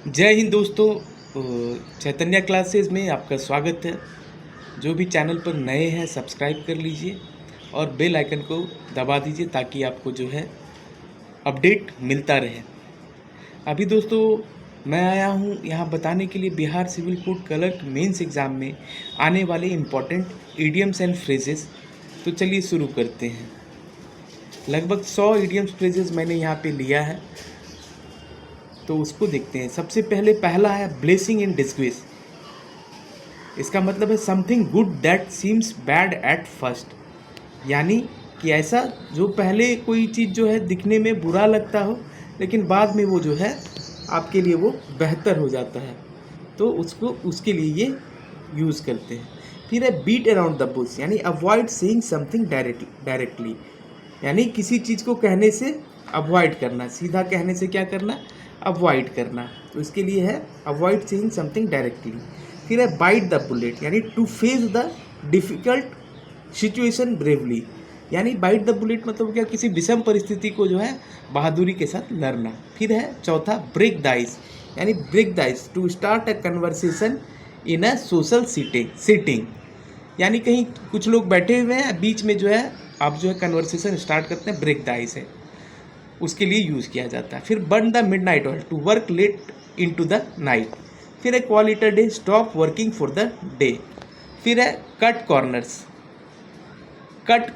जय हिंद दोस्तों। चैतन्य क्लासेस में आपका स्वागत है। जो भी चैनल पर नए हैं सब्सक्राइब कर लीजिए और बेल आइकन को दबा दीजिए ताकि आपको जो है अपडेट मिलता रहे। अभी दोस्तों मैं आया हूँ यहाँ बताने के लिए Bihar civil court clerk mains exam में आने वाले इम्पॉर्टेंट इडियम्स एंड फ्रेजेस। तो चलिए शुरू करते हैं। लगभग 100 इडियम्स फ्रेजेस मैंने यहाँ पे लिया है, तो उसको देखते हैं। सबसे पहला है ब्लेसिंग इन डिस्ग्रेस। इसका मतलब है something good that seems bad at first, यानी कि ऐसा जो पहले कोई चीज़ जो है दिखने में बुरा लगता हो लेकिन बाद में वो जो है आपके लिए वो बेहतर हो जाता है, तो उसको उसके लिए ये यूज़ करते हैं। फिर है बीट अराउंड द बुश, यानी अवॉइड सेइंग समथिंग डायरेक्टली, यानी किसी चीज़ को कहने से अवॉइड करना, सीधा कहने से क्या करना, अवॉइड करना। तो इसके लिए है अवॉइड सेइंग समथिंग डायरेक्टली। फिर है बाइट द बुलेट, यानी to face the difficult situation bravely, यानी बाइट द बुलेट मतलब क्या, किसी विषम परिस्थिति को जो है बहादुरी के साथ लड़ना। फिर है चौथा ब्रेक द आइस, यानी break the ice to start a conversation in a social sitting, यानी कहीं कुछ लोग बैठे हुए हैं, बीच में जो है आप जो है कन्वर्सेशन स्टार्ट करते हैं, ब्रेक द आइस है, उसके लिए यूज़ किया जाता है। फिर burn the midnight oil to work late into the night. फिर है call it a day, stop working for the day. फिर है कट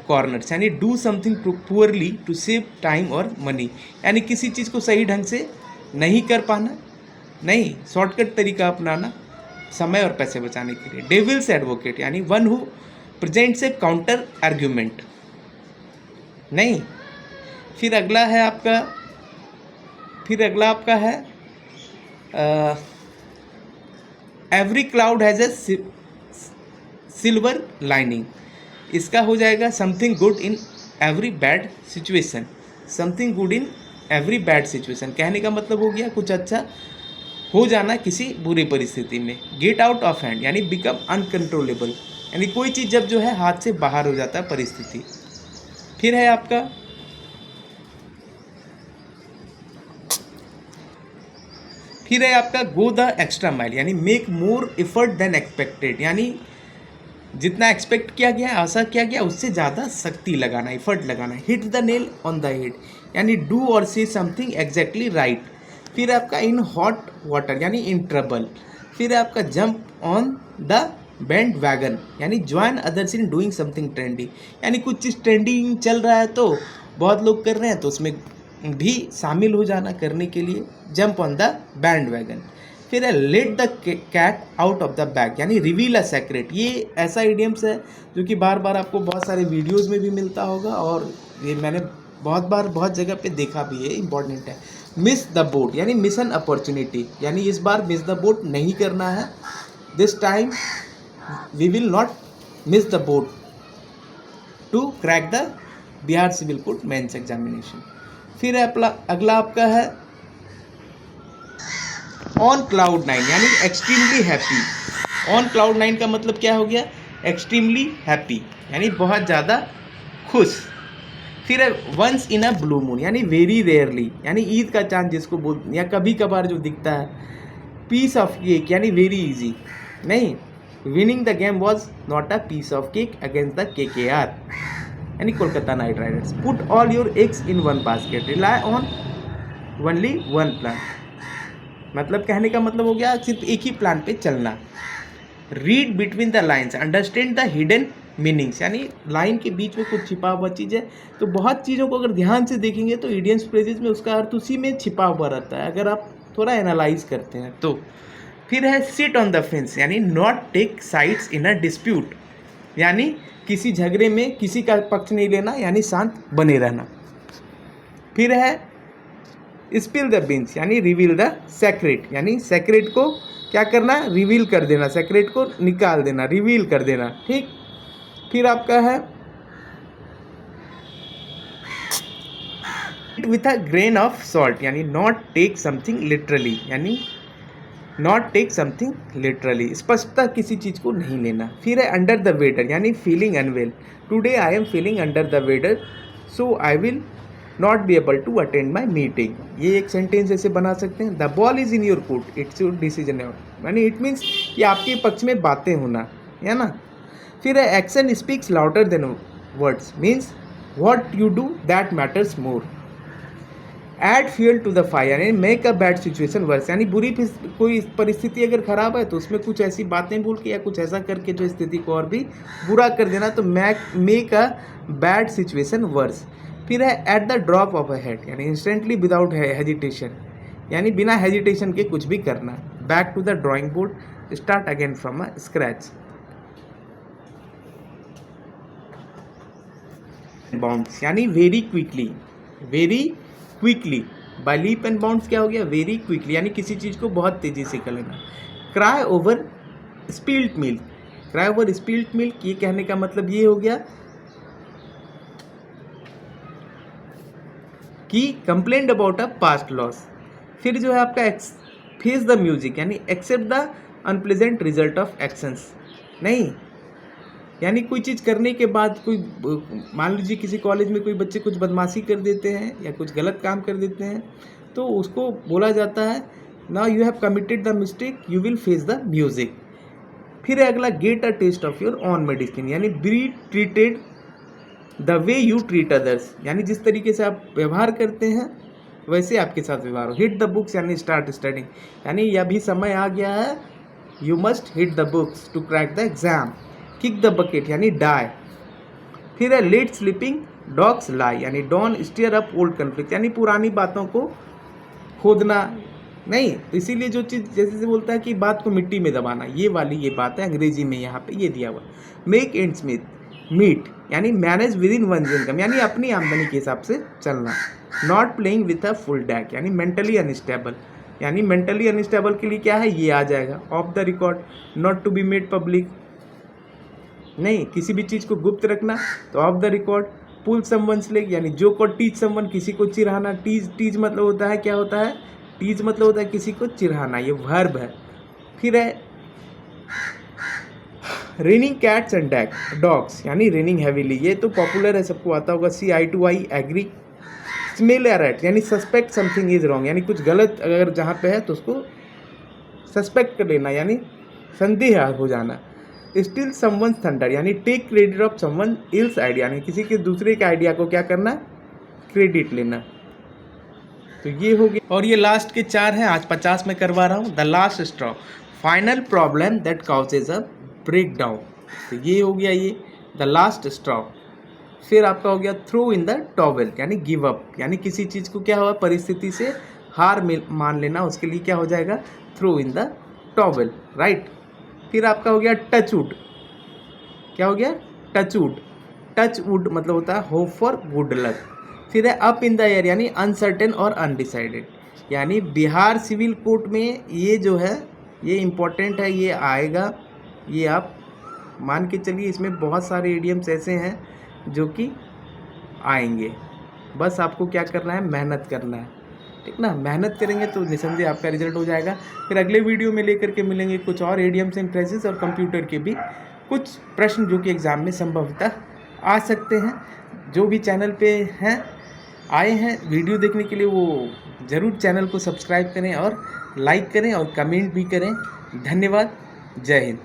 कॉर्नर्स, यानी do something poorly to save time और मनी, यानी किसी चीज़ को सही ढंग से नहीं कर पाना, नहीं शॉर्टकट तरीका अपनाना समय और पैसे बचाने के लिए। डेविल्स एडवोकेट, यानी one who presents A counter argument, नहीं। फिर अगला आपका है every cloud has a silver lining. इसका हो जाएगा something good in every bad situation. Something good in every bad situation कहने का मतलब हो गया कुछ अच्छा हो जाना किसी बुरी परिस्थिति में। गेट आउट ऑफ हैंड, यानी बिकम अनकंट्रोलेबल, यानी कोई चीज़ जब जो है हाथ से बाहर हो जाता है परिस्थिति। फिर है आपका गो द एक्स्ट्रा माइल, यानी make more effort then expected, यानी जितना एक्सपेक्ट किया गया, आशा किया गया, उससे ज़्यादा शक्ति लगाना, एफर्ट लगाना। Hit the nail on the head, यानी डू और से समथिंग एग्जैक्टली राइट। फिर आपका इन हॉट वाटर, यानी इन ट्रबल। फिर आपका jump on the band wagon, यानी join others in doing something trendy, यानी कुछ चीज़ ट्रेंडिंग चल रहा है तो बहुत लोग कर रहे हैं तो उसमें भी शामिल हो जाना करने के लिए, jump on the bandwagon. फिर है let the cat out of the bag, यानी रिवील अ सेक्रेट। ये ऐसा इडियम्स है जो कि बार बार आपको बहुत सारे वीडियोस में भी मिलता होगा और ये मैंने बहुत बार बहुत जगह पे देखा भी है, इंपॉर्टेंट है। मिस द बोट, यानी मिस एन अपॉर्चुनिटी, यानी इस बार मिस द बोट नहीं करना है, this time we will not miss the boat to crack the Bihar civil court mains examination. फिर अगला आपका है ऑन क्लाउड नाइन, यानी extremely happy. On cloud nine का मतलब क्या हो गया, एक्सट्रीमली हैप्पी, यानी बहुत ज़्यादा खुश। फिर है once in a blue moon, यानी वेरी रेयरली, यानी ईद का चांद जिसको बोल या कभी कभार जो दिखता है। पीस ऑफ केक, यानी वेरी इजी, नहीं। Winning the game was not a piece of cake against the KKR, यानी Kolkata Knight Riders. Put all your eggs in one basket, rely on only one plan, मतलब कहने का मतलब हो गया सिर्फ एक ही प्लान पे चलना। Read between the lines, understand the hidden meanings, यानी लाइन के बीच में कुछ छिपा हुआ चीज़ है, तो बहुत चीज़ों को अगर ध्यान से देखेंगे तो इडियम्स फ्रेजेस में उसका अर्थ उसी में छिपा हुआ रहता है अगर आप थोड़ा एनालाइज करते हैं तो। फिर है सिट ऑन द फेंस, यानी not take sides in a dispute, यानी किसी झगड़े में किसी का पक्ष नहीं लेना, यानी शांत बने रहना। फिर है स्पिल द बीन्स, यानी रिवील द सेक्रेट, यानी सेक्रेट को क्या करना, रिवील कर देना, सेक्रेट को निकाल देना, रिवील कर देना, ठीक। फिर आपका है with a grain of salt, यानी नॉट टेक समथिंग लिटरली, यानी नॉट टेक समथिंग लिटरली, स्पष्टता किसी चीज़ को नहीं लेना। फिर है अंडर द वेदर, यानी feeling unwell, today I am feeling under the weather so I will not be able to attend my meeting. ये एक सेंटेंस ऐसे बना सकते हैं, the ball is in your court, it's your decision, यानी it means कि आपके पक्ष में बातें होना, है ना। फिर है action speaks louder than words, means what you do that matters more. Add fuel to the fire, यानी make a bad situation worse, यानी कोई परिस्थिति अगर खराब है तो उसमें कुछ ऐसी बातें बोल के या कुछ ऐसा करके जो स्थिति को और भी बुरा कर देना, तो make a bad situation worse. फिर है at the drop of a head, यानी इंस्टेंटली विदाउट हेजिटेशन, यानी बिना हेजिटेशन के कुछ भी करना। Back to the drawing board, start again from a scratch. Bounds, यानी very quickly, very quickly. Bye leap and bounds क्या हो गया, वेरी क्विकली, यानी किसी चीज़ को बहुत तेज़ी से कर लेना। Cry over spilled milk, cry over spilled milk, ये कहने का मतलब ये हो गया कि complaint about a past loss. फिर जो है आपका फेस द म्यूजिक, यानी accept the unpleasant result of actions, नहीं यानी कोई चीज़ करने के बाद कोई, मान लीजिए किसी कॉलेज में कोई बच्चे कुछ बदमाशी कर देते हैं या कुछ गलत काम कर देते हैं, तो उसको बोला जाता है now you have committed the mistake, you will face the music. फिर है अगला get a test of your on medicine, यानी be treated the way you treat others, यानी जिस तरीके से आप व्यवहार करते हैं वैसे आपके साथ व्यवहार हो। हिट द बुक्स, यानी स्टार्ट स्टडिंग, यानी यह भी समय आ गया है, you must hit the books to crack the exam. Kick the bucket, यानी डाई। फिर है लेट स्लीपिंग डॉग्स लाई, यानी don't stir up old conflict, यानी पुरानी बातों को खोदना नहीं। तो इसीलिए जो चीज़ जैसे से बोलता है कि बात को मिट्टी में दबाना, ये वाली ये बात है अंग्रेजी में यहाँ पे ये दिया हुआ। मेक एंड्स मीट, यानी manage within one income, यानी अपनी आमदनी के हिसाब से चलना। Not playing with a full deck, यानी मेंटली अनस्टेबल, यानी मेंटली अनस्टेबल के लिए क्या है ये आ जाएगा। Off the record, not to be made public, नहीं किसी भी चीज़ को गुप्त रखना, तो off the record. Pull someone's leg, यानी जो को टीच समवन, किसी को चिढ़ाना। टीज मतलब होता है, क्या होता है, टीज मतलब होता है किसी को चिढ़ाना, ये वर्ब है। फिर है रेनिंग कैट्स एंड डॉग्स, यानी रेनिंग हैवीली, ये तो पॉपुलर है, सबको आता होगा। CI2I agree. Smell a rat, यानी सस्पेक्ट समथिंग इज रॉन्ग, यानी कुछ गलत अगर जहाँ पे है तो उसको सस्पेक्ट कर लेना, यानी संदेह हो जाना। स्टील समवन्स थंडर, यानी take credit of someone else idea, यानी किसी के दूसरे के आइडिया को क्या करना, क्रेडिट लेना। तो ये हो गया। और ये लास्ट के 4 हैं, आज 50 में करवा रहा हूँ। The last straw, final problem that causes a breakdown, तो ये हो गया ये द लास्ट स्ट्रॉ। फिर आपका हो गया थ्रो इन द टॉवेल, यानी गिव अप, यानी किसी चीज़ को क्या हुआ, परिस्थिति से हार मान लेना, उसके लिए क्या हो जाएगा, throw in the towel, right. फिर आपका हो गया टच वुड, क्या हो गया, टच वुड। टच वुड मतलब होता है होप फॉर गुड लक। फिर है अप इन द एयर, यानी अनसर्टेन और अनडिसाइडेड, यानी बिहार सिविल कोर्ट में ये जो है ये इम्पोर्टेंट है, ये आएगा, ये आप मान के चलिए। इसमें बहुत सारे इडियम्स ऐसे हैं जो कि आएंगे, बस आपको क्या करना है, मेहनत करना है, ठीक ना। मेहनत करेंगे तो निसंदेह आपका रिजल्ट हो जाएगा। फिर अगले वीडियो में लेकर के मिलेंगे कुछ और इडियम्स एंड फ्रेजेस और कंप्यूटर के भी कुछ प्रश्न जो कि एग्ज़ाम में संभवतः आ सकते हैं। जो भी चैनल पे हैं आए हैं वीडियो देखने के लिए, वो ज़रूर चैनल को सब्सक्राइब करें और लाइक करें और कमेंट भी करें। धन्यवाद, जय हिंद।